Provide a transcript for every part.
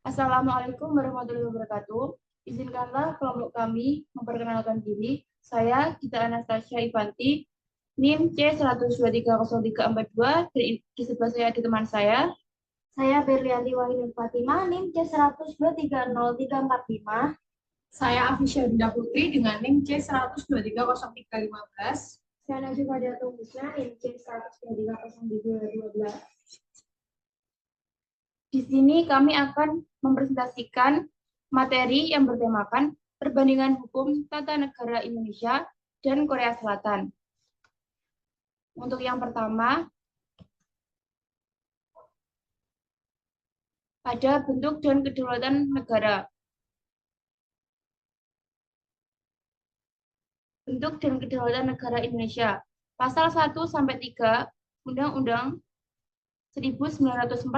Assalamualaikum warahmatullahi wabarakatuh. Izinkanlah kelompok kami memperkenalkan diri. Saya Gita Anastasia Ivanti, NIM C1230342. Di sebelah saya ada teman saya. Saya Berlianti Wahidin Fatimah, NIM C102300345. Saya Afisya Dinda Putri dengan NIM C1230315. Saya Najwa Diatung Musna, NIM C1230312. Di sini kami akan mempresentasikan materi yang bertemakan perbandingan hukum tata negara Indonesia dan Korea Selatan. Untuk yang pertama, ada bentuk dan kedaulatan negara. Bentuk dan kedaulatan negara Indonesia. Pasal 1-3 Undang-Undang 1945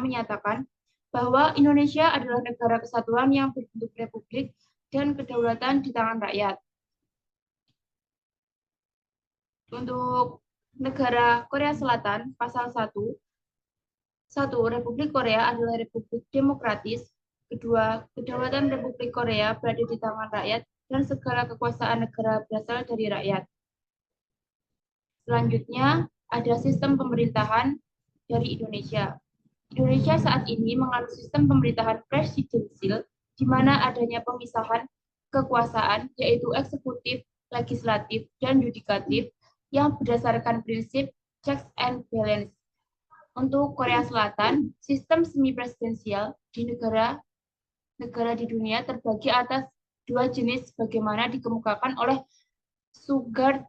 menyatakan bahwa Indonesia adalah negara kesatuan yang berbentuk republik dan kedaulatan di tangan rakyat. Untuk negara Korea Selatan, pasal 1, Republik Korea adalah republik demokratis. Kedua, kedaulatan Republik Korea berada di tangan rakyat dan segala kekuasaan negara berasal dari rakyat. Selanjutnya, ada sistem pemerintahan dari Indonesia. Indonesia saat ini menganut sistem pemerintahan presidensial, di mana adanya pemisahan kekuasaan, yaitu eksekutif, legislatif, dan yudikatif, yang berdasarkan prinsip checks and balance. Untuk Korea Selatan, sistem semi-presidensial di negara di dunia terbagi atas dua jenis sebagaimana dikemukakan oleh Sugard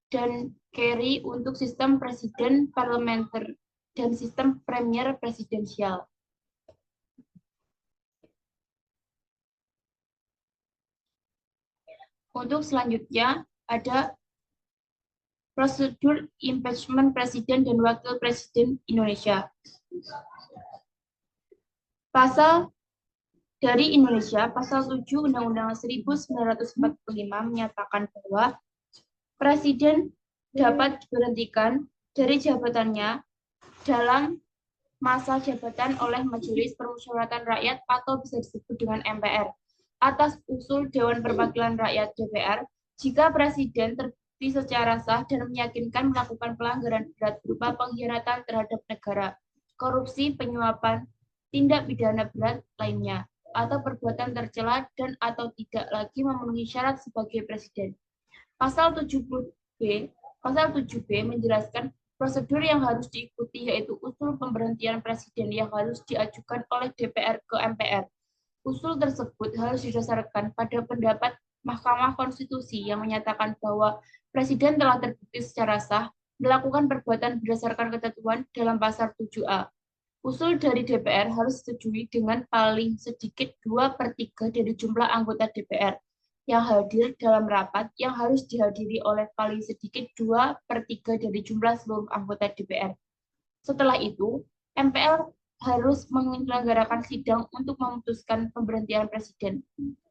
dan Kerry untuk sistem presiden parlementer dan sistem premier presidensial. Untuk selanjutnya ada prosedur impeachment presiden dan wakil presiden Indonesia. Pasal dari Indonesia, pasal 7 Undang-Undang 1945 menyatakan bahwa presiden dapat diberhentikan dari jabatannya dalam masa jabatan oleh Majelis Permusyawaratan Rakyat atau bisa disebut dengan MPR atas usul Dewan Perwakilan Rakyat DPR jika presiden terbukti secara sah dan meyakinkan melakukan pelanggaran berat berupa pengkhianatan terhadap negara, korupsi, penyuapan, tindak pidana berat lainnya, atau perbuatan tercela dan atau tidak lagi memenuhi syarat sebagai presiden. Pasal 7B menjelaskan prosedur yang harus diikuti, yaitu usul pemberhentian presiden yang harus diajukan oleh DPR ke MPR. Usul tersebut harus didasarkan pada pendapat Mahkamah Konstitusi yang menyatakan bahwa presiden telah terbukti secara sah melakukan perbuatan berdasarkan ketentuan dalam pasal 7A. Usul dari DPR harus disetujui dengan paling sedikit 2/3 dari jumlah anggota DPR yang hadir dalam rapat yang harus dihadiri oleh paling sedikit 2/3 dari jumlah seluruh anggota DPR. Setelah itu, MPR harus menyelenggarakan sidang untuk memutuskan pemberhentian presiden.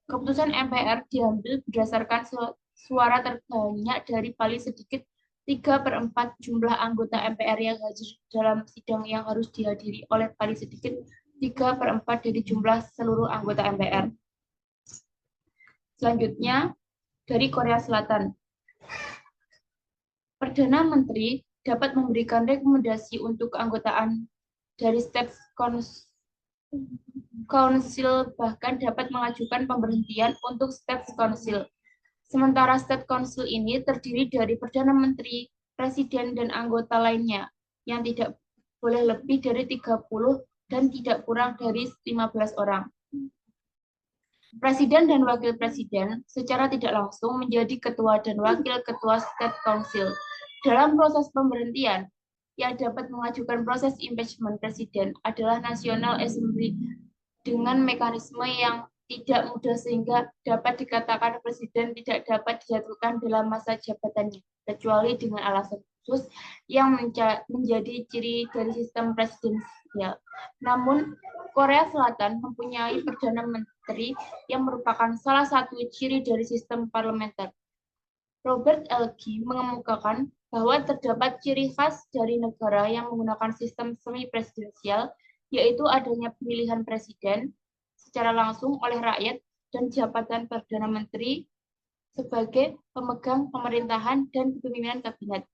Keputusan MPR diambil berdasarkan suara terbanyak dari paling sedikit 3/4 jumlah anggota MPR yang hadir dalam sidang yang harus dihadiri oleh paling sedikit 3/4 dari jumlah seluruh anggota MPR. Selanjutnya, dari Korea Selatan. Perdana Menteri dapat memberikan rekomendasi untuk keanggotaan dari State Council, bahkan dapat mengajukan pemberhentian untuk State Council. Sementara State Council ini terdiri dari Perdana Menteri, Presiden, dan anggota lainnya, yang tidak boleh lebih dari 30 dan tidak kurang dari 15 orang. Presiden dan Wakil Presiden secara tidak langsung menjadi Ketua dan Wakil Ketua State Council. Dalam proses pemberhentian, yang dapat mengajukan proses impeachment Presiden adalah National Assembly dengan mekanisme yang tidak mudah sehingga dapat dikatakan Presiden tidak dapat dijatuhkan dalam masa jabatannya, kecuali dengan alasan khusus yang menjadi ciri dari sistem presidensial. Namun, Korea Selatan mempunyai Perdana Menteri yang merupakan salah satu ciri dari sistem parlementer. Robert L.G. mengemukakan bahwa terdapat ciri khas dari negara yang menggunakan sistem semi-presidensial, yaitu adanya pemilihan presiden secara langsung oleh rakyat dan jabatan Perdana Menteri sebagai pemegang pemerintahan dan kepemimpinan kabinet.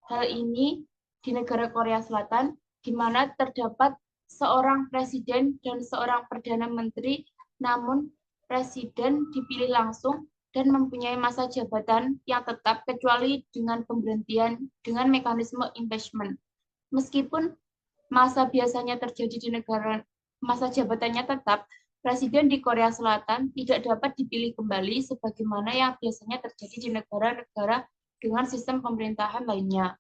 Hal ini di negara Korea Selatan, di mana terdapat seorang presiden dan seorang perdana menteri, namun presiden dipilih langsung dan mempunyai masa jabatan yang tetap kecuali dengan pemberhentian dengan mekanisme impeachment. Meskipun masa jabatannya tetap, presiden di Korea Selatan tidak dapat dipilih kembali sebagaimana yang biasanya terjadi di negara-negara dengan sistem pemerintahan lainnya.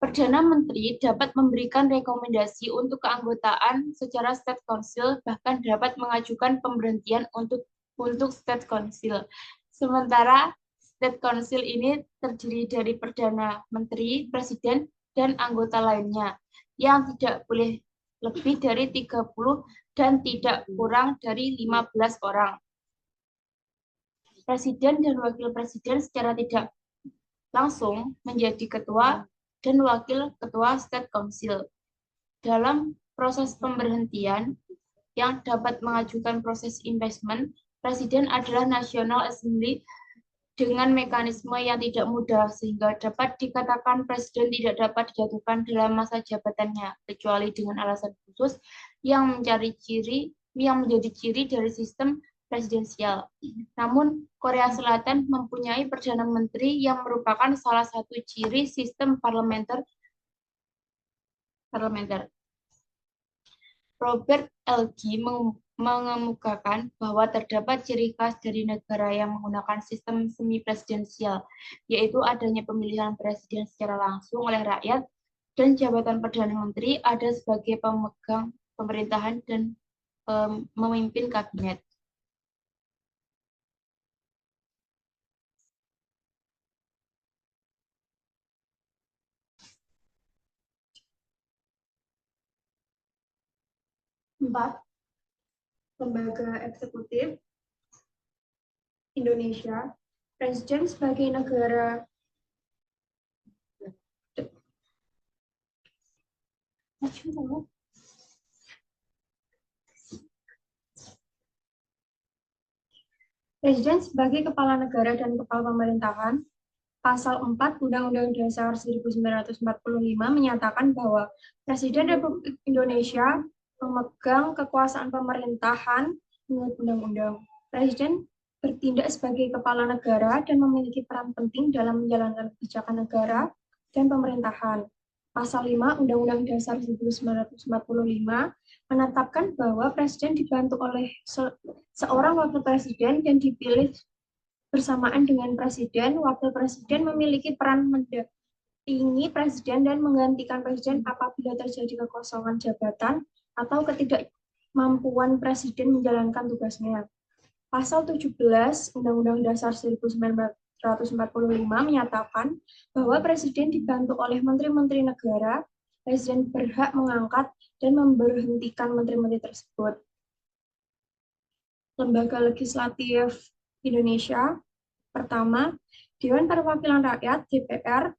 Perdana Menteri dapat memberikan rekomendasi untuk keanggotaan secara State Council, bahkan dapat mengajukan pemberhentian untuk State Council. Sementara State Council ini terdiri dari Perdana Menteri, Presiden, dan anggota lainnya yang tidak boleh lebih dari 30 dan tidak kurang dari 15 orang. Presiden dan Wakil Presiden secara tidak langsung menjadi ketua dan wakil ketua State Council. Dalam proses pemberhentian yang dapat mengajukan proses impeachment, Presiden adalah National Assembly dengan mekanisme yang tidak mudah, sehingga dapat dikatakan Presiden tidak dapat dijatuhkan dalam masa jabatannya, kecuali dengan alasan khusus yang menjadi ciri dari sistem presidensial. Namun, Korea Selatan mempunyai Perdana Menteri yang merupakan salah satu ciri sistem parlementer. Robert L.G. mengemukakan bahwa terdapat ciri khas dari negara yang menggunakan sistem semi-presidensial, yaitu adanya pemilihan presiden secara langsung oleh rakyat dan jabatan Perdana Menteri ada sebagai pemegang pemerintahan dan memimpin kabinet. Empat, lembaga eksekutif Indonesia, Presiden sebagai negara Presiden sebagai kepala negara dan kepala pemerintahan. Pasal 4 Undang-Undang Dasar 1945 menyatakan bahwa Presiden Republik Indonesia memegang kekuasaan pemerintahan menurut undang-undang. Presiden bertindak sebagai kepala negara dan memiliki peran penting dalam menjalankan kebijakan negara dan pemerintahan. Pasal 5 Undang-Undang Dasar 1945 menetapkan bahwa Presiden dibantu oleh seorang wakil presiden dan dipilih bersamaan dengan Presiden. Wakil Presiden memiliki peran mendampingi Presiden dan menggantikan Presiden apabila terjadi kekosongan jabatan atau ketidakmampuan Presiden menjalankan tugasnya. Pasal 17 Undang-Undang Dasar 1945 menyatakan bahwa Presiden dibantu oleh menteri-menteri negara. Presiden berhak mengangkat dan memberhentikan menteri-menteri tersebut. Lembaga legislatif Indonesia. Pertama, Dewan Perwakilan Rakyat (DPR).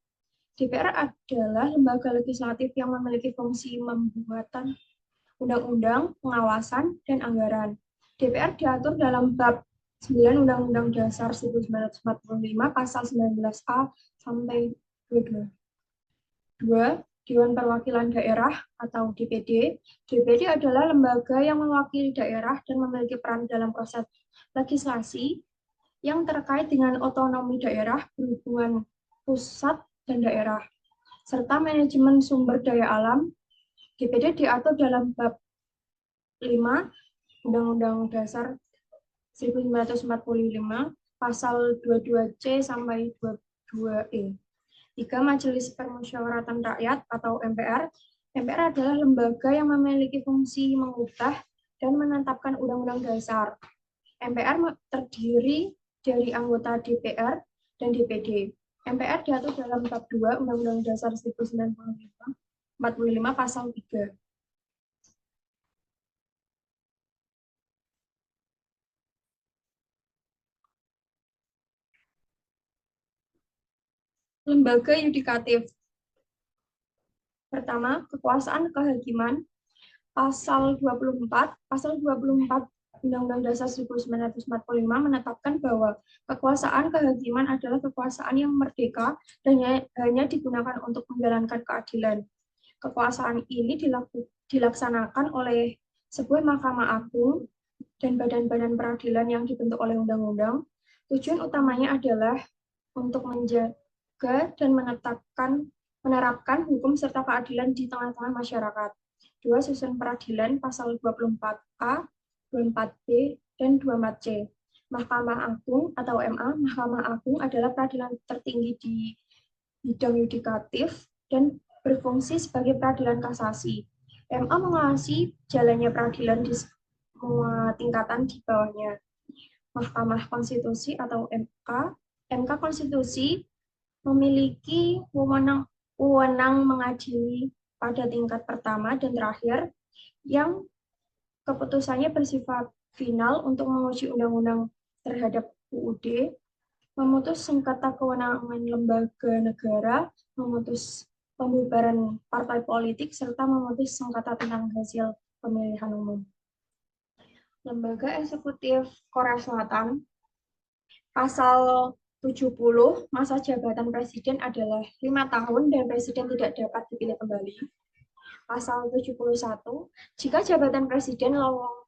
DPR adalah lembaga legislatif yang memiliki fungsi pembuatan undang-undang, pengawasan, dan anggaran. DPR diatur dalam bab 9 Undang-Undang Dasar 1945 pasal 19A sampai 22. 2. Dewan Perwakilan Daerah atau DPD. DPD adalah lembaga yang mewakili daerah dan memiliki peran dalam proses legislasi yang terkait dengan otonomi daerah, berhubungan pusat dan daerah, serta manajemen sumber daya alam. DPD diatur dalam bab 5 Undang-Undang Dasar 1945 pasal 22C sampai 22E. 3. Majelis Permusyawaratan Rakyat atau MPR. MPR adalah lembaga yang memiliki fungsi mengubah dan menetapkan undang-undang dasar. MPR terdiri dari anggota DPR dan DPD. MPR diatur dalam bab 2 Undang-Undang Dasar 1945 pasal 3. Lembaga yudikatif. Pertama, kekuasaan kehakiman. Pasal 24 Undang-Undang Dasar 1945 menetapkan bahwa kekuasaan kehakiman adalah kekuasaan yang merdeka dan hanya digunakan untuk menjalankan keadilan. Kekuasaan ini dilaksanakan oleh sebuah Mahkamah Agung dan badan-badan peradilan yang dibentuk oleh undang-undang. Tujuan utamanya adalah untuk menjaga dan menerapkan hukum serta keadilan di tengah-tengah masyarakat. 2. Susunan peradilan pasal 24A, 24B, dan 24C. Mahkamah Agung atau MA, Mahkamah Agung adalah peradilan tertinggi di bidang yudikatif dan berfungsi sebagai peradilan kasasi. MA mengawasi jalannya peradilan di semua tingkatan di bawahnya. Mahkamah Konstitusi atau MK, MK Konstitusi memiliki wewenang mengadili pada tingkat pertama dan terakhir yang keputusannya bersifat final untuk menguji undang-undang terhadap UUD, memutus sengketa kewenangan lembaga negara, memutus pembubaran partai politik, serta memutus sengketa tentang hasil pemilihan umum. Lembaga Eksekutif Korea Selatan, pasal 70, masa jabatan presiden adalah 5 tahun dan presiden tidak dapat dipilih kembali. Pasal 71, jika jabatan presiden lowong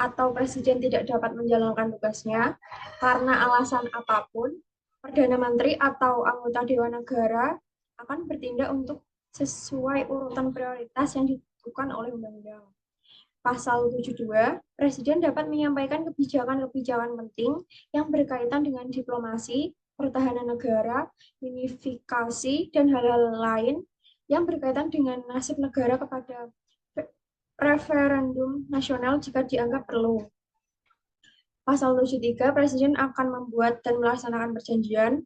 atau presiden tidak dapat menjalankan tugasnya karena alasan apapun, Perdana Menteri atau anggota Dewan Negara akan bertindak untuk sesuai urutan prioritas yang ditentukan oleh undang-undang. Pasal 72, Presiden dapat menyampaikan kebijakan-kebijakan penting yang berkaitan dengan diplomasi, pertahanan negara, unifikasi, dan hal-hal lain yang berkaitan dengan nasib negara kepada referendum nasional jika dianggap perlu. Pasal 73, Presiden akan membuat dan melaksanakan perjanjian,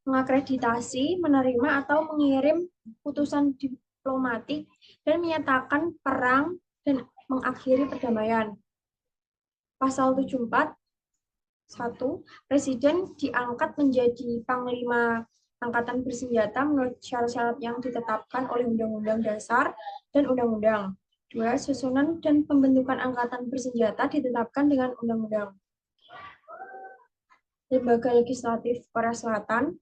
mengakreditasi, menerima, atau mengirim putusan diplomatik, dan menyatakan perang dan mengakhiri perdamaian. Pasal 74, 1. Presiden diangkat menjadi Panglima Angkatan Bersenjata menurut syarat-syarat yang ditetapkan oleh Undang-Undang Dasar dan Undang-Undang. 2. Susunan dan pembentukan Angkatan Bersenjata ditetapkan dengan Undang-Undang. Lembaga Legislatif Korea Selatan.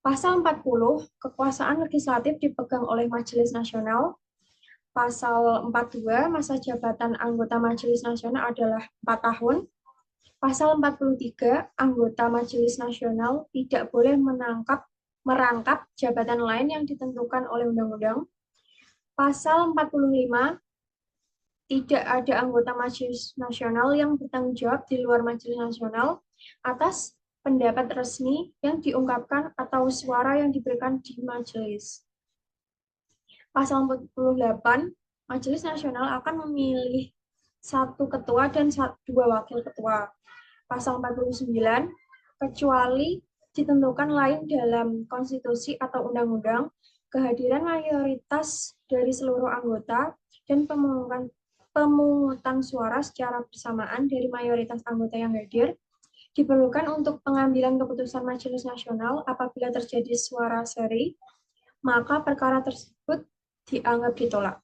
Pasal 40, kekuasaan legislatif dipegang oleh Majelis Nasional. Pasal 42, masa jabatan anggota Majelis Nasional adalah 4 tahun. Pasal 43, anggota Majelis Nasional tidak boleh merangkap jabatan lain yang ditentukan oleh undang-undang. Pasal 45, tidak ada anggota Majelis Nasional yang bertanggung jawab di luar Majelis Nasional atas pendapat resmi yang diungkapkan atau suara yang diberikan di majelis. Pasal 48, Majelis Nasional akan memilih 1 ketua dan 2 wakil ketua. Pasal 49, kecuali ditentukan lain dalam konstitusi atau undang-undang, kehadiran mayoritas dari seluruh anggota dan pemungutan suara secara bersamaan dari mayoritas anggota yang hadir diperlukan untuk pengambilan keputusan Majelis Nasional. Apabila terjadi suara seri, maka perkara tersebut dianggap ditolak.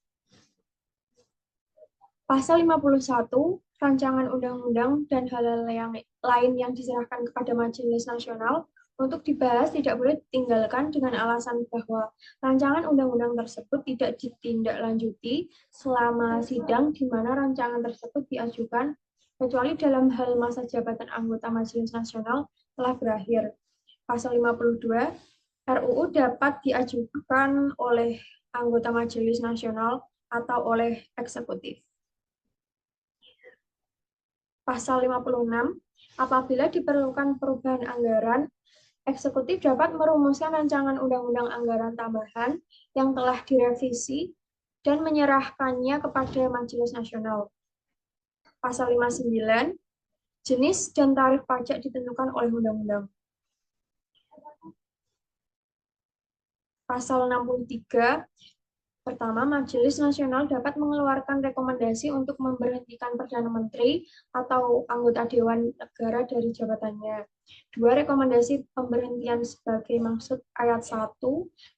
Pasal 51, rancangan undang-undang dan hal-hal yang lain yang diserahkan kepada Majelis Nasional untuk dibahas tidak boleh ditinggalkan dengan alasan bahwa rancangan undang-undang tersebut tidak ditindaklanjuti selama sidang di mana rancangan tersebut diajukan, kecuali dalam hal masa jabatan anggota Majelis Nasional telah berakhir. Pasal 52, RUU dapat diajukan oleh anggota Majelis Nasional atau oleh eksekutif. Pasal 56, apabila diperlukan perubahan anggaran, eksekutif dapat merumuskan rancangan undang-undang anggaran tambahan yang telah direvisi dan menyerahkannya kepada Majelis Nasional. Pasal 59, jenis dan tarif pajak ditentukan oleh undang-undang. Pasal 63, pertama, Majelis Nasional dapat mengeluarkan rekomendasi untuk memberhentikan Perdana Menteri atau anggota Dewan Negara dari jabatannya. 2. Rekomendasi pemberhentian sebagai maksud ayat 1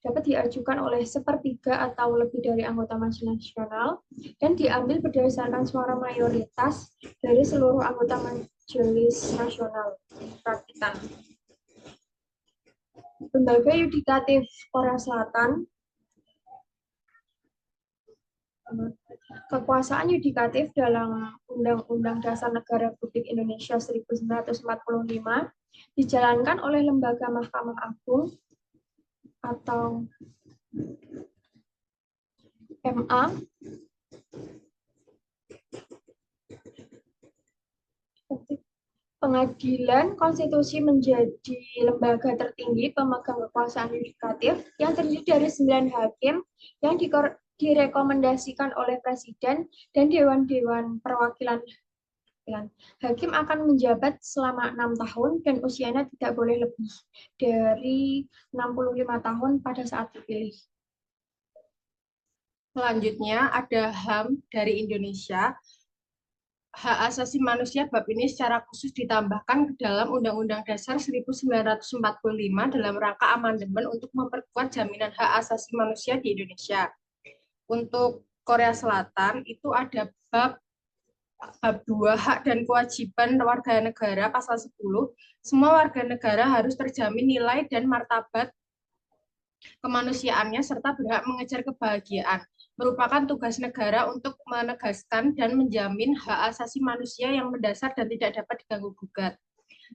dapat diajukan oleh sepertiga atau lebih dari anggota Majelis Nasional dan diambil berdasarkan suara mayoritas dari seluruh anggota Majelis Nasional. Perhatikan. Lembaga Yudikatif Korea Selatan. Kekuasaan yudikatif dalam Undang-Undang Dasar Negara Republik Indonesia 1945 dijalankan oleh lembaga Mahkamah Agung atau MA Pengadilan Konstitusi menjadi lembaga tertinggi pemegang kekuasaan yudikatif yang terdiri dari 9 hakim yang direkomendasikan oleh Presiden dan Dewan-Dewan Perwakilan. Hakim akan menjabat selama 6 tahun dan usianya tidak boleh lebih dari 65 tahun pada saat dipilih. Selanjutnya ada HAM dari Indonesia. Hak asasi manusia bab ini secara khusus ditambahkan ke dalam Undang-Undang Dasar 1945 dalam rangka amandemen untuk memperkuat jaminan hak asasi manusia di Indonesia. Untuk Korea Selatan itu ada bab 2 hak dan kewajiban warga negara pasal 10. Semua warga negara harus terjamin nilai dan martabat kemanusiaannya serta berhak mengejar kebahagiaan. Merupakan tugas negara untuk menegaskan dan menjamin hak asasi manusia yang mendasar dan tidak dapat diganggu-gugat.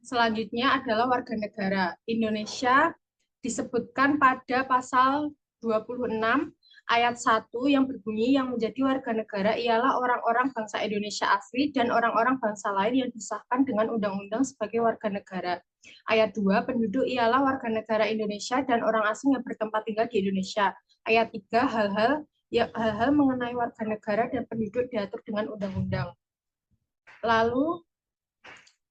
Selanjutnya adalah warga negara. Indonesia disebutkan pada pasal 26 ayat 1 yang berbunyi yang menjadi warga negara ialah orang-orang bangsa Indonesia asli dan orang-orang bangsa lain yang disahkan dengan undang-undang sebagai warga negara. Ayat 2, penduduk ialah warga negara Indonesia dan orang asing yang bertempat tinggal di Indonesia. Ayat 3, hal-hal mengenai warga negara dan penduduk diatur dengan undang-undang. Lalu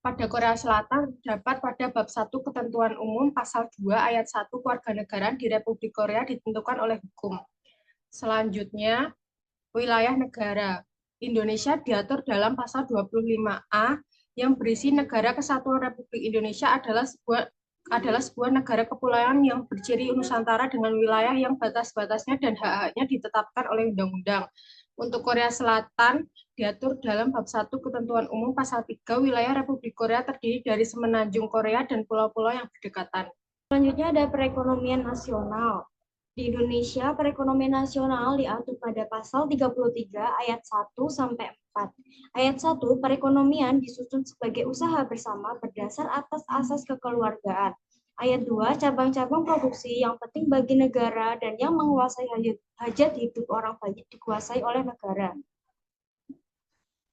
pada Korea Selatan terdapat pada bab 1 ketentuan umum pasal 2 ayat 1 kewarganegaraan di Republik Korea ditentukan oleh hukum. Selanjutnya wilayah negara. Indonesia diatur dalam pasal 25A yang berisi Negara Kesatuan Republik Indonesia adalah sebuah negara kepulauan yang berciri Nusantara dengan wilayah yang batas-batasnya dan hak-haknya ditetapkan oleh undang-undang. Untuk Korea Selatan diatur dalam bab 1 ketentuan umum pasal 3 wilayah Republik Korea terdiri dari semenanjung Korea dan pulau-pulau yang berdekatan. Selanjutnya ada perekonomian nasional. Di Indonesia, perekonomian nasional diatur pada pasal 33 ayat 1 sampai 4. Ayat 1, perekonomian disusun sebagai usaha bersama berdasar atas asas kekeluargaan. Ayat 2, cabang-cabang produksi yang penting bagi negara dan yang menguasai hajat hidup orang banyak dikuasai oleh negara.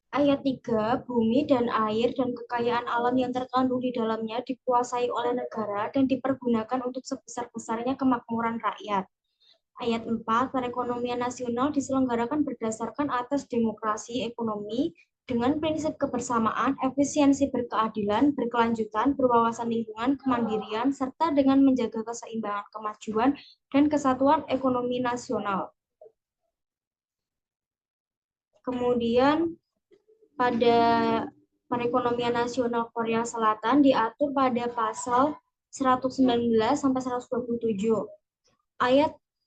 Ayat 3, bumi dan air dan kekayaan alam yang terkandung di dalamnya dikuasai oleh negara dan dipergunakan untuk sebesar-besarnya kemakmuran rakyat. Ayat 4, perekonomian nasional diselenggarakan berdasarkan atas demokrasi ekonomi dengan prinsip kebersamaan, efisiensi berkeadilan, berkelanjutan, berwawasan lingkungan, kemandirian, serta dengan menjaga keseimbangan kemajuan dan kesatuan ekonomi nasional. Kemudian pada perekonomian nasional Korea Selatan diatur pada pasal 119 sampai 127.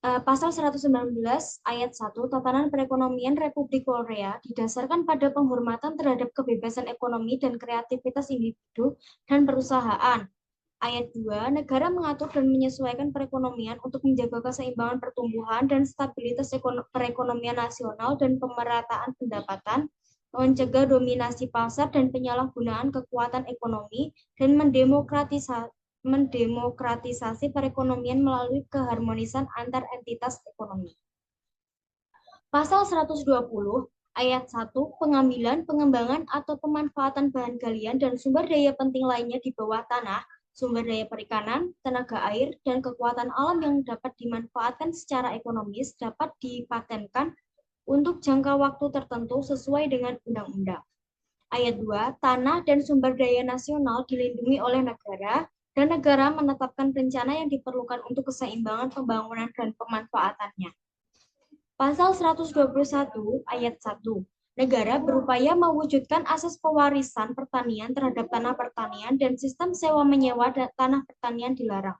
Pasal 119 ayat 1 tatanan perekonomian Republik Korea didasarkan pada penghormatan terhadap kebebasan ekonomi dan kreativitas individu dan perusahaan. Ayat 2, negara mengatur dan menyesuaikan perekonomian untuk menjaga keseimbangan pertumbuhan dan stabilitas perekonomian nasional dan pemerataan pendapatan, mencegah dominasi pasar dan penyalahgunaan kekuatan ekonomi, dan mendemokratisasi perekonomian melalui keharmonisan antar entitas ekonomi. Pasal 120 ayat 1, pengambilan, pengembangan, atau pemanfaatan bahan galian dan sumber daya penting lainnya di bawah tanah, sumber daya perikanan, tenaga air, dan kekuatan alam yang dapat dimanfaatkan secara ekonomis dapat dipatenkan untuk jangka waktu tertentu sesuai dengan undang-undang. Ayat 2, tanah dan sumber daya nasional dilindungi oleh negara, dan negara menetapkan rencana yang diperlukan untuk keseimbangan pembangunan dan pemanfaatannya. Pasal 121 ayat 1, Negara berupaya mewujudkan asas pewarisan pertanian terhadap tanah pertanian dan sistem sewa-menyewa tanah pertanian dilarang.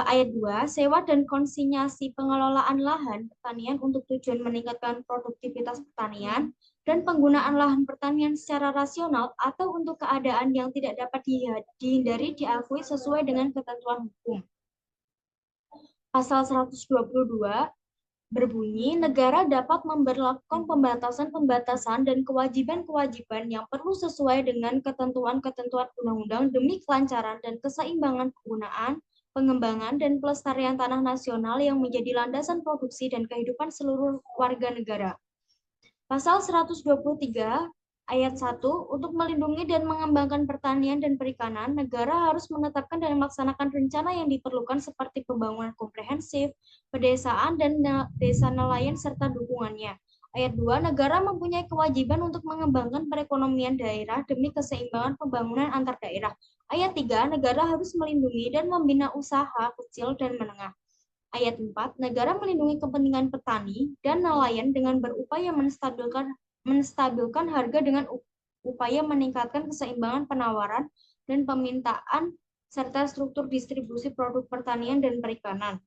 Ayat 2, sewa dan konsinyasi pengelolaan lahan pertanian untuk tujuan meningkatkan produktivitas pertanian dan penggunaan lahan pertanian secara rasional atau untuk keadaan yang tidak dapat dihindari diakui sesuai dengan ketentuan hukum. Pasal 122 berbunyi, negara dapat memberlakukan pembatasan-pembatasan dan kewajiban-kewajiban yang perlu sesuai dengan ketentuan-ketentuan undang-undang demi kelancaran dan keseimbangan penggunaan, pengembangan, dan pelestarian tanah nasional yang menjadi landasan produksi dan kehidupan seluruh warga negara. Pasal 123 Ayat 1, untuk melindungi dan mengembangkan pertanian dan perikanan, negara harus menetapkan dan melaksanakan rencana yang diperlukan seperti pembangunan komprehensif, pedesaan, dan desa nelayan serta dukungannya. Ayat 2, negara mempunyai kewajiban untuk mengembangkan perekonomian daerah demi keseimbangan pembangunan antar daerah. Ayat 3, negara harus melindungi dan membina usaha kecil dan menengah. Ayat 4, negara melindungi kepentingan petani dan nelayan dengan berupaya menstabilkan harga dengan upaya meningkatkan keseimbangan penawaran dan permintaan serta struktur distribusi produk pertanian dan perikanan.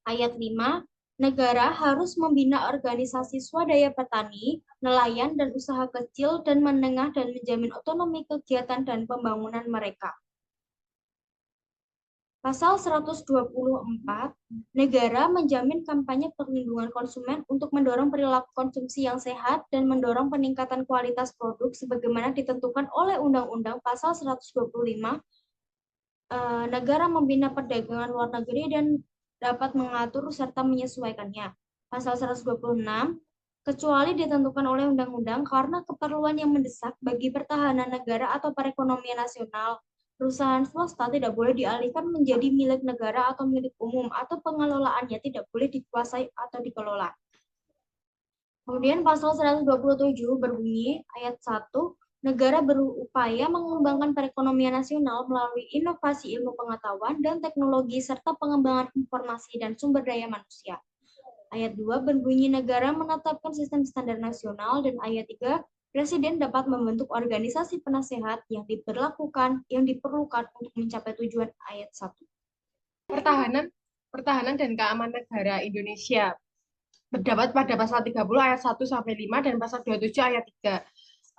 Ayat 5, negara harus membina organisasi swadaya petani, nelayan, dan usaha kecil dan menengah dan menjamin otonomi kegiatan dan pembangunan mereka. Pasal 124, negara menjamin kampanye perlindungan konsumen untuk mendorong perilaku konsumsi yang sehat dan mendorong peningkatan kualitas produk sebagaimana ditentukan oleh Undang-Undang Pasal 125. Negara membina perdagangan luar negeri dan dapat mengatur serta menyesuaikannya. Pasal 126, kecuali ditentukan oleh undang-undang karena keperluan yang mendesak bagi pertahanan negara atau perekonomian nasional, perusahaan swasta tidak boleh dialihkan menjadi milik negara atau milik umum, atau pengelolaannya tidak boleh dikuasai atau dikelola. Kemudian pasal 127 berbunyi, ayat 1, negara berupaya mengembangkan perekonomian nasional melalui inovasi ilmu pengetahuan dan teknologi serta pengembangan informasi dan sumber daya manusia. Ayat 2 berbunyi, negara menetapkan sistem standar nasional, dan ayat 3, Presiden dapat membentuk organisasi penasehat yang diperlukan untuk mencapai tujuan. Ayat 1. Pertahanan dan keamanan negara Indonesia terdapat pada pasal 30 ayat 1 sampai 5 dan pasal 27 ayat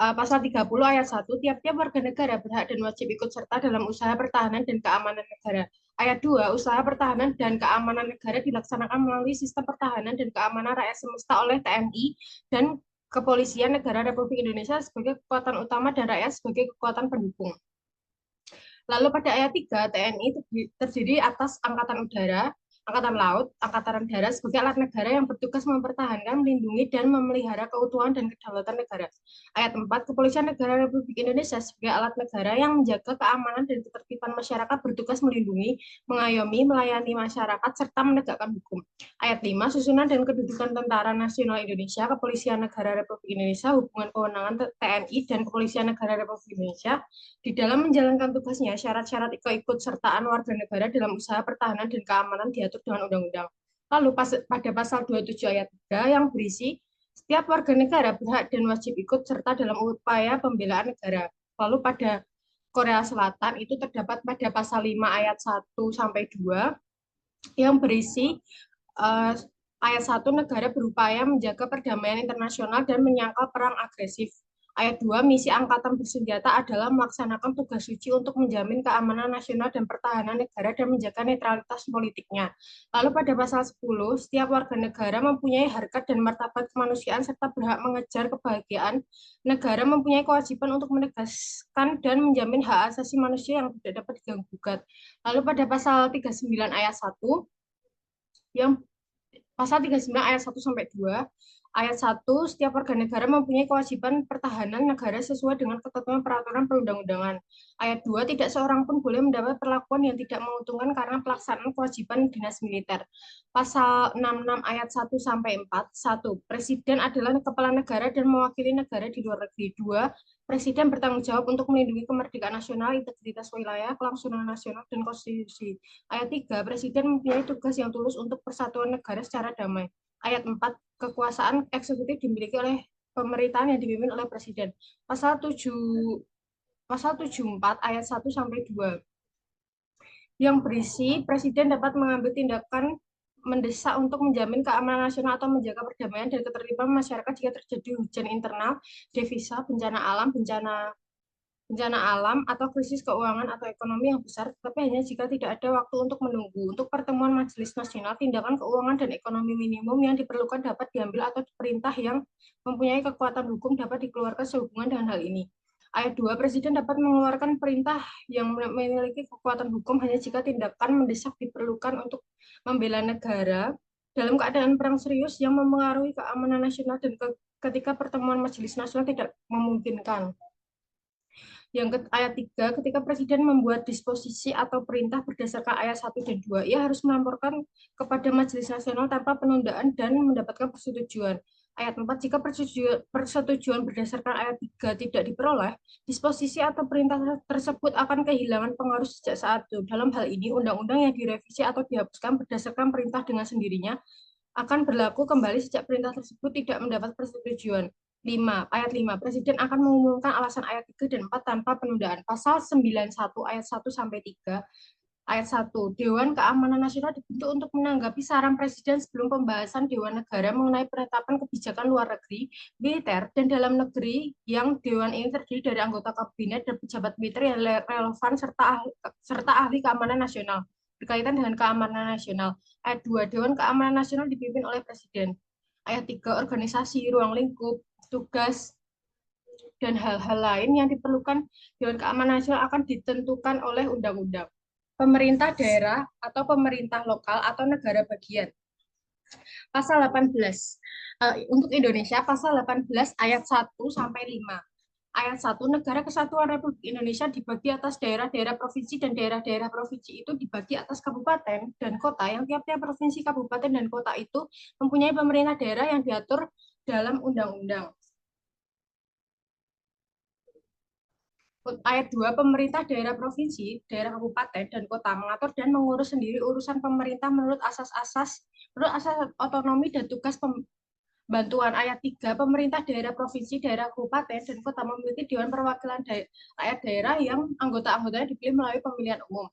3. Pasal 30 ayat 1, tiap-tiap warga negara berhak dan wajib ikut serta dalam usaha pertahanan dan keamanan negara. Ayat 2, usaha pertahanan dan keamanan negara dilaksanakan melalui sistem pertahanan dan keamanan rakyat semesta oleh TNI dan Kepolisian Negara Republik Indonesia sebagai kekuatan utama dan rakyat sebagai kekuatan pendukung. Lalu pada ayat 3, TNI terdiri atas Angkatan Udara, Angkatan Laut, Angkatan Darat sebagai alat negara yang bertugas mempertahankan, melindungi, dan memelihara keutuhan dan kedaulatan negara. Ayat 4, Kepolisian Negara Republik Indonesia sebagai alat negara yang menjaga keamanan dan ketertiban masyarakat bertugas melindungi, mengayomi, melayani masyarakat, serta menegakkan hukum. Ayat 5, susunan dan kedudukan Tentara Nasional Indonesia, Kepolisian Negara Republik Indonesia, hubungan kewenangan TNI dan Kepolisian Negara Republik Indonesia di dalam menjalankan tugasnya, syarat-syarat keikutsertaan warga negara dalam usaha pertahanan dan keamanan diatur dengan undang-undang. Lalu pada pasal 27 ayat 3 yang berisi setiap warga negara berhak dan wajib ikut serta dalam upaya pembelaan negara. Lalu pada Korea Selatan itu terdapat pada pasal 5 ayat 1 sampai 2 yang berisi ayat 1, negara berupaya menjaga perdamaian internasional dan menyangkal perang agresif. Ayat 2, misi angkatan bersenjata adalah melaksanakan tugas suci untuk menjamin keamanan nasional dan pertahanan negara dan menjaga netralitas politiknya. Lalu pada pasal 10, setiap warga negara mempunyai harkat dan martabat kemanusiaan serta berhak mengejar kebahagiaan. Negara mempunyai kewajiban untuk menegaskan dan menjamin hak asasi manusia yang tidak dapat diganggu-gugat. Lalu pada pasal 39 ayat 1, yang pasal 39 ayat 1 sampai 2, ayat 1, setiap warga negara mempunyai kewajiban pertahanan negara sesuai dengan ketentuan peraturan perundang-undangan. Ayat 2, tidak seorang pun boleh mendapat perlakuan yang tidak menguntungkan karena pelaksanaan kewajiban dinas militer. Pasal 66 ayat 1 sampai 4, 1, Presiden adalah kepala negara dan mewakili negara di luar negeri. 2, Presiden bertanggung jawab untuk melindungi kemerdekaan nasional, integritas wilayah, kelangsungan nasional, dan konstitusi. Ayat 3, Presiden mempunyai tugas yang tulus untuk persatuan negara secara damai. Ayat 4, kekuasaan eksekutif dimiliki oleh pemerintahan yang dipimpin oleh presiden. Pasal 74 ayat 1 sampai 2 yang berisi presiden dapat mengambil tindakan mendesak untuk menjamin keamanan nasional atau menjaga perdamaian dan ketertiban masyarakat jika terjadi hujan internal, devisa, bencana alam atau krisis keuangan atau ekonomi yang besar, tetapi hanya jika tidak ada waktu untuk menunggu. Untuk pertemuan Majelis Nasional, tindakan keuangan dan ekonomi minimum yang diperlukan dapat diambil atau perintah yang mempunyai kekuatan hukum dapat dikeluarkan sehubungan dengan hal ini. Ayat 2, Presiden dapat mengeluarkan perintah yang memiliki kekuatan hukum hanya jika tindakan mendesak diperlukan untuk membela negara dalam keadaan perang serius yang mempengaruhi keamanan nasional dan ketika pertemuan Majelis Nasional tidak memungkinkan. Ayat 3, ketika Presiden membuat disposisi atau perintah berdasarkan ayat 1 dan 2, ia harus melaporkan kepada Majelis Nasional tanpa penundaan dan mendapatkan persetujuan. Ayat 4, jika persetujuan berdasarkan ayat 3 tidak diperoleh, disposisi atau perintah tersebut akan kehilangan pengaruh sejak saat itu. Dalam hal ini, undang-undang yang direvisi atau dihapuskan berdasarkan perintah dengan sendirinya akan berlaku kembali sejak perintah tersebut tidak mendapat persetujuan. Ayat 5, Presiden akan mengumumkan alasan ayat 3 dan 4 tanpa penundaan. Pasal 91 ayat 1 sampai 3. Ayat 1, Dewan Keamanan Nasional dibentuk untuk menanggapi saran Presiden sebelum pembahasan Dewan Negara mengenai penetapan kebijakan luar negeri, militer, dan dalam negeri yang Dewan ini terdiri dari anggota kabinet dan pejabat militer yang relevan serta ahli keamanan nasional berkaitan dengan keamanan nasional. Ayat 2, Dewan Keamanan Nasional dipimpin oleh Presiden. Ayat 3, organisasi, ruang lingkup, tugas, dan hal-hal lain yang diperlukan Dewan Keamanan Nasional akan ditentukan oleh undang-undang. Pemerintah daerah atau pemerintah lokal atau negara bagian. Pasal 18. Untuk Indonesia, pasal 18 ayat 1 sampai 5. Ayat 1, Negara Kesatuan Republik Indonesia dibagi atas daerah-daerah provinsi dan daerah-daerah provinsi itu dibagi atas kabupaten dan kota yang tiap-tiap provinsi, kabupaten, dan kota itu mempunyai pemerintah daerah yang diatur dalam undang-undang. Ayat 2, pemerintah daerah provinsi, daerah kabupaten, dan kota mengatur dan mengurus sendiri urusan pemerintah menurut asas otonomi dan tugas bantuan. Ayat 3, pemerintah daerah provinsi, daerah kabupaten, dan kota memiliki Dewan Perwakilan Rakyat Daerah yang anggota-anggotanya dipilih melalui pemilihan umum.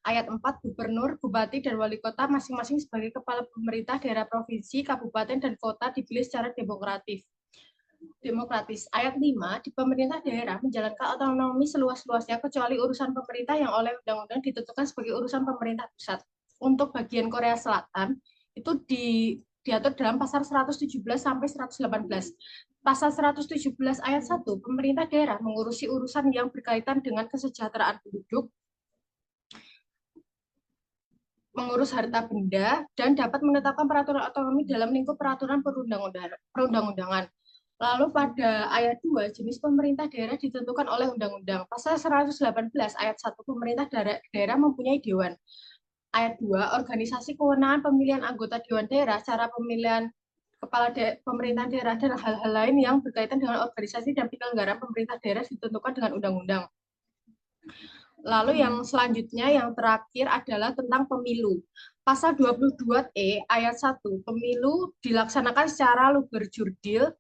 Ayat 4, gubernur, bupati, dan wali kota masing-masing sebagai kepala pemerintah daerah provinsi, kabupaten, dan kota dipilih secara demokratis. Ayat 5, di pemerintah daerah menjalankan otonomi seluas-luasnya kecuali urusan pemerintah yang oleh undang-undang ditentukan sebagai urusan pemerintah pusat. Untuk bagian Korea Selatan, itu diatur dalam pasal 117 sampai 118. Pasal 117 ayat 1, pemerintah daerah mengurusi urusan yang berkaitan dengan kesejahteraan penduduk, mengurus harta benda, dan dapat menetapkan peraturan otonomi dalam lingkup peraturan perundang-undangan. Lalu pada ayat 2, jenis pemerintah daerah ditentukan oleh undang-undang. Pasal 118 ayat 1, pemerintah daerah mempunyai dewan. Ayat 2, organisasi kewenangan pemilihan anggota dewan daerah, cara pemilihan kepala pemerintahan daerah, dan hal-hal lain yang berkaitan dengan organisasi dan penyelenggaraan pemerintah daerah ditentukan dengan undang-undang. Lalu yang selanjutnya, yang terakhir adalah tentang pemilu. Pasal 22E ayat 1, pemilu dilaksanakan secara luber jurdil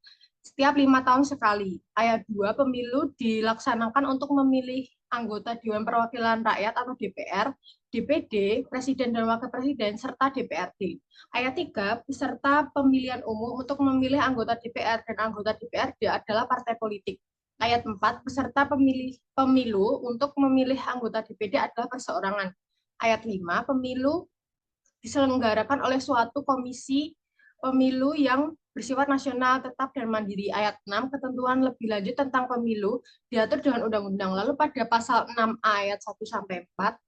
setiap 5 tahun sekali. Ayat 2, pemilu dilaksanakan untuk memilih anggota Dewan Perwakilan Rakyat atau DPR, DPD, Presiden dan Wakil Presiden, serta DPRD. Ayat 3, peserta pemilihan umum untuk memilih anggota DPR dan anggota DPRD adalah partai politik. Ayat 4, peserta pemilu untuk memilih anggota DPD adalah perseorangan. Ayat 5, pemilu diselenggarakan oleh suatu komisi pemilu yang bersifat nasional, tetap, dan mandiri. Ayat 6, ketentuan lebih lanjut tentang pemilu diatur dengan undang-undang. Lalu pada pasal 6 ayat 1-4,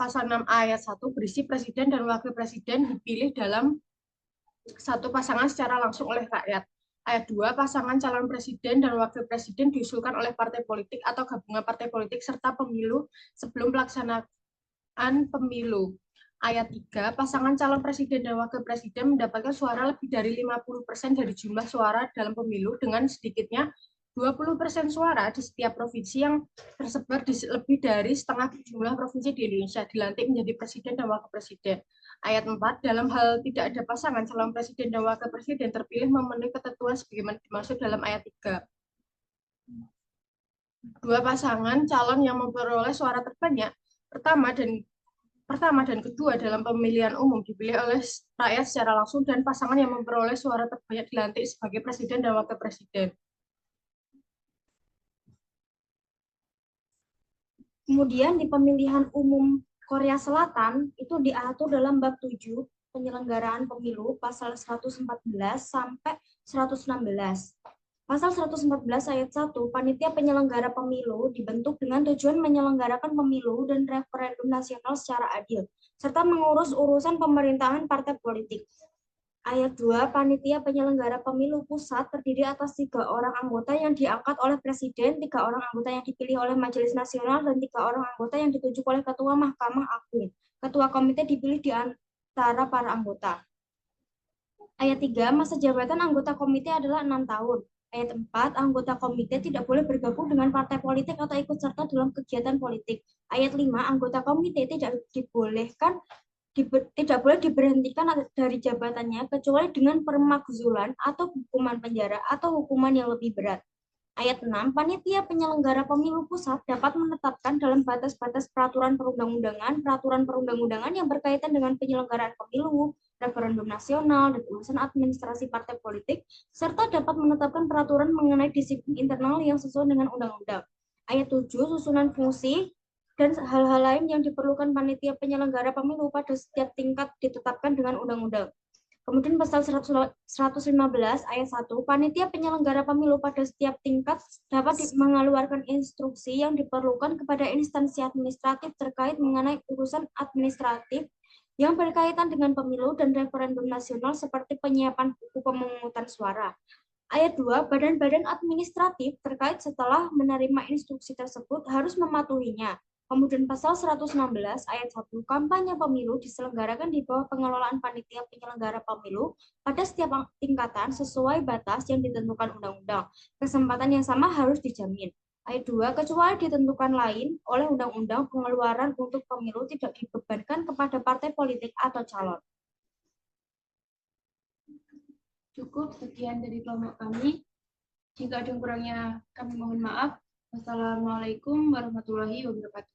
pasal 6 ayat 1 berisi presiden dan wakil presiden dipilih dalam satu pasangan secara langsung oleh rakyat. Ayat 2, pasangan calon presiden dan wakil presiden diusulkan oleh partai politik atau gabungan partai politik serta pemilu sebelum pelaksanaan pemilu. Ayat 3, pasangan calon presiden dan wakil presiden mendapatkan suara lebih dari 50% dari jumlah suara dalam pemilu dengan sedikitnya 20% suara di setiap provinsi yang tersebar di lebih dari setengah jumlah provinsi di Indonesia dilantik menjadi presiden dan wakil presiden. Ayat 4, dalam hal tidak ada pasangan, calon presiden dan wakil presiden terpilih memenuhi ketentuan sebagaimana dimaksud dalam ayat 3. Dua pasangan calon yang memperoleh suara terbanyak pertama dan kedua dalam pemilihan umum dipilih oleh rakyat secara langsung dan pasangan yang memperoleh suara terbanyak dilantik sebagai presiden dan wakil presiden. Kemudian di pemilihan umum Korea Selatan itu diatur dalam bab 7 penyelenggaraan pemilu pasal 114 sampai 116. Pasal 114 ayat 1, panitia penyelenggara pemilu dibentuk dengan tujuan menyelenggarakan pemilu dan referendum nasional secara adil, serta mengurus urusan pemerintahan partai politik. Ayat 2, panitia penyelenggara pemilu pusat terdiri atas 3 orang anggota yang diangkat oleh presiden, 3 orang anggota yang dipilih oleh majelis nasional, dan 3 orang anggota yang ditunjuk oleh ketua Mahkamah Agung. Ketua komite dipilih di antara para anggota. Ayat 3, masa jabatan anggota komite adalah 6 tahun. Ayat 4, anggota komite tidak boleh bergabung dengan partai politik atau ikut serta dalam kegiatan politik. Ayat 5, anggota komite tidak boleh diberhentikan dari jabatannya kecuali dengan permakzulan atau hukuman penjara atau hukuman yang lebih berat. Ayat 6, panitia penyelenggara pemilu pusat dapat menetapkan dalam batas-batas peraturan perundang-undangan yang berkaitan dengan penyelenggaraan pemilu, referendum nasional, dan urusan administrasi partai politik, serta dapat menetapkan peraturan mengenai disiplin internal yang sesuai dengan undang-undang. Ayat 7, susunan fungsi dan hal-hal lain yang diperlukan panitia penyelenggara pemilu pada setiap tingkat ditetapkan dengan undang-undang. Kemudian pasal 115 ayat 1, panitia penyelenggara pemilu pada setiap tingkat dapat mengeluarkan instruksi yang diperlukan kepada instansi administratif terkait mengenai urusan administratif yang berkaitan dengan pemilu dan referendum nasional seperti penyiapan buku pemungutan suara. Ayat 2, badan-badan administratif terkait setelah menerima instruksi tersebut harus mematuhinya. Kemudian pasal 116 ayat 1, kampanye pemilu diselenggarakan di bawah pengelolaan panitia penyelenggara pemilu pada setiap tingkatan sesuai batas yang ditentukan undang-undang. Kesempatan yang sama harus dijamin. Ayat 2, kecuali ditentukan lain oleh undang-undang, pengeluaran untuk pemilu tidak dibebankan kepada partai politik atau calon. Cukup sekian dari kelompok kami. Jika ada yang kurangnya kami mohon maaf. Wassalamualaikum warahmatullahi wabarakatuh.